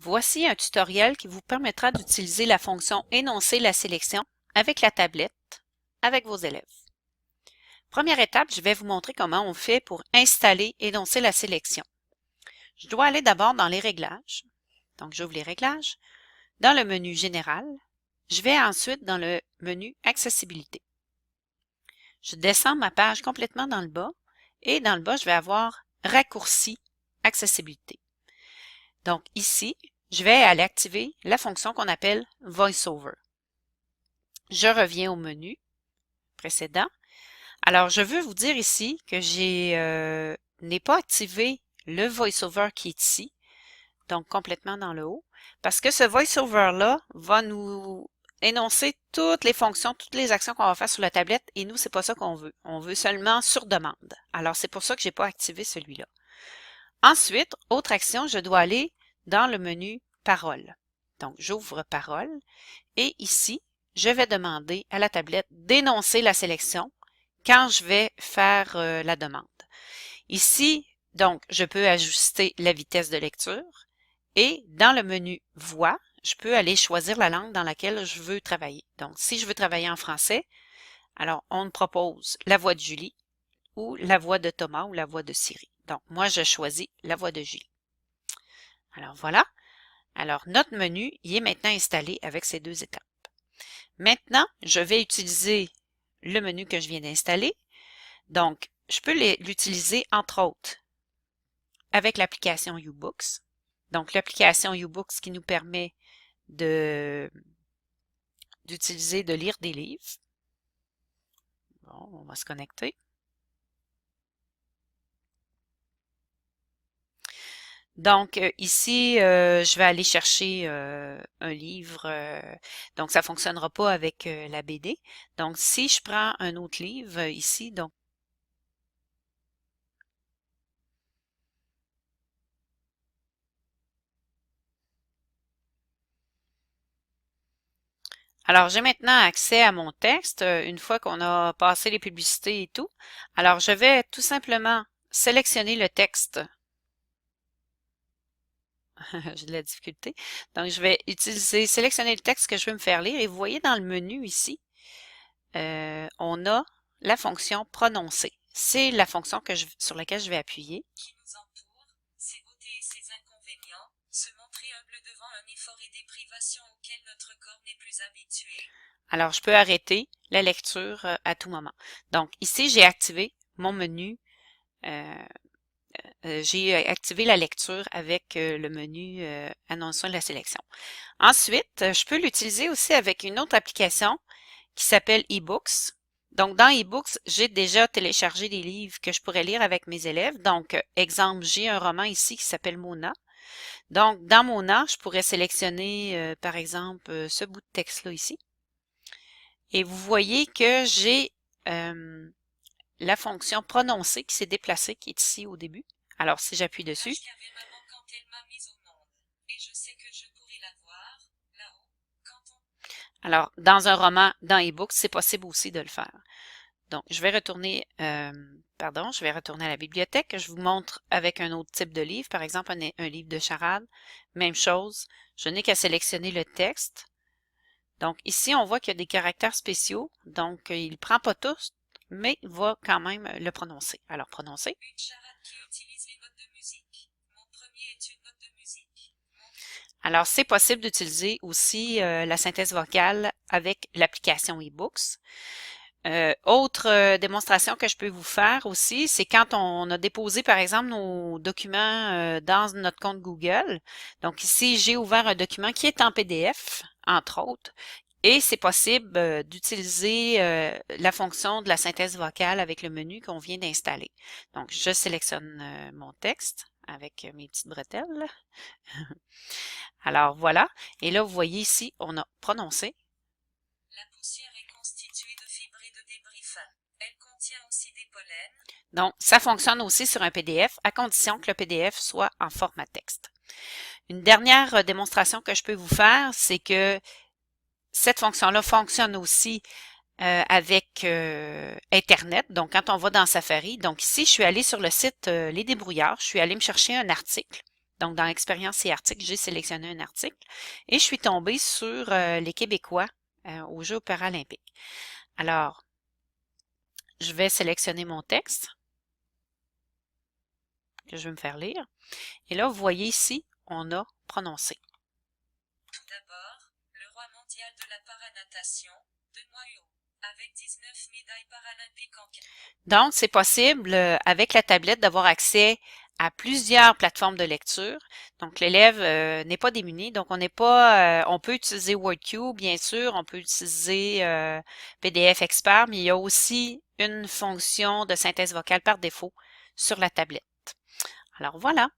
Voici un tutoriel qui vous permettra d'utiliser la fonction énoncer la sélection avec la tablette, avec vos élèves. Première étape, je vais vous montrer comment on fait pour installer énoncer la sélection. Je dois aller d'abord dans les réglages. Donc, j'ouvre les réglages. Dans le menu général, je vais ensuite dans le menu accessibilité. Je descends ma page complètement dans le bas et dans le bas, je vais avoir raccourci accessibilité. Donc ici, je vais aller activer la fonction qu'on appelle VoiceOver. Je reviens au menu précédent. Alors, je veux vous dire ici que n'ai pas activé le VoiceOver qui est ici, donc complètement dans le haut, parce que ce VoiceOver-là va nous énoncer toutes les fonctions, toutes les actions qu'on va faire sur la tablette, et nous, c'est pas ça qu'on veut. On veut seulement sur demande. Alors, c'est pour ça que j'ai pas activé celui-là. Ensuite, autre action, je dois aller dans le menu Paroles. Donc, j'ouvre Paroles et ici, je vais demander à la tablette d'énoncer la sélection quand je vais faire la demande. Ici, donc, je peux ajuster la vitesse de lecture et dans le menu Voix, je peux aller choisir la langue dans laquelle je veux travailler. Donc, si je veux travailler en français, alors on me propose la voix de Julie ou la voix de Thomas ou la voix de Siri. Donc, moi, je choisis la voix de Julie. Alors, voilà. Alors, notre menu, il est maintenant installé avec ces deux étapes. Maintenant, je vais utiliser le menu que je viens d'installer. Donc, je peux l'utiliser, entre autres, avec l'application YouBooks. Donc, l'application YouBooks qui nous permet de lire des livres. Bon, on va se connecter. Donc, ici, je vais aller chercher un livre. Donc, ça ne fonctionnera pas avec la BD. Donc, si je prends un autre livre ici, donc, alors, j'ai maintenant accès à mon texte une fois qu'on a passé les publicités et tout. Alors, je vais tout simplement sélectionner le texte. J'ai de la difficulté. Donc, je vais sélectionner le texte que je veux me faire lire. Et vous voyez dans le menu ici, on a la fonction prononcer. C'est la fonction sur laquelle je vais appuyer. Qui nous entoure, ses beautés et ses inconvénients, se montrer humble devant un effort et des privations auxquelles notre corps n'est plus habitué. Alors, je peux arrêter la lecture à tout moment. Donc, ici, j'ai activé mon menu. J'ai activé la lecture avec le menu annonçant la sélection. Ensuite, je peux l'utiliser aussi avec une autre application qui s'appelle eBooks. Donc, dans eBooks, j'ai déjà téléchargé des livres que je pourrais lire avec mes élèves. Donc, exemple, j'ai un roman ici qui s'appelle Mona. Donc, dans Mona, je pourrais sélectionner, par exemple, ce bout de texte-là ici. Et vous voyez que j'ai la fonction prononcer qui s'est déplacée, qui est ici au début. Alors, si j'appuie dessus, alors, dans un roman, dans eBooks, c'est possible aussi de le faire. Donc, je vais retourner à la bibliothèque. Je vous montre avec un autre type de livre, par exemple un livre de charade. Même chose, je n'ai qu'à sélectionner le texte. Donc, ici, on voit qu'il y a des caractères spéciaux. Donc, il ne prend pas tous, mais il va quand même le prononcer. Alors, prononcer. Une charade qui utilise les notes de musique. Mon premier est une note de musique. Alors, c'est possible d'utiliser aussi la synthèse vocale avec l'application eBooks. Autre démonstration que je peux vous faire aussi, c'est quand on a déposé, par exemple, nos documents dans notre compte Google. Donc ici, j'ai ouvert un document qui est en PDF, entre autres, et c'est possible d'utiliser la fonction de la synthèse vocale avec le menu qu'on vient d'installer. Donc, je sélectionne mon texte avec mes petites bretelles. Alors, voilà. Et là, vous voyez ici, on a prononcé. La poussière est constituée de fibres et de débris fins. Elle contient aussi des pollens. Donc, ça fonctionne aussi sur un PDF à condition que le PDF soit en format texte. Une dernière démonstration que je peux vous faire, c'est que cette fonction-là fonctionne aussi avec Internet. Donc, quand on va dans Safari, donc ici, je suis allée sur le site Les Débrouillards, je suis allée me chercher un article Donc, dans Expérience et articles, j'ai sélectionné un article et je suis tombée sur les Québécois aux Jeux paralympiques. Alors, je vais sélectionner mon texte que je vais me faire lire. Et là, vous voyez ici, on a prononcé. Tout d'abord, le roi mondial de la paranatation, Benoît Huot, avec 19 médailles paralympiques en Donc, c'est possible avec la tablette d'avoir accès à plusieurs plateformes de lecture. Donc, l'élève n'est pas démuni. Donc, on n'est pas, on peut utiliser WordCube, bien sûr, on peut utiliser PDF Expert, mais il y a aussi une fonction de synthèse vocale par défaut sur la tablette. Alors voilà.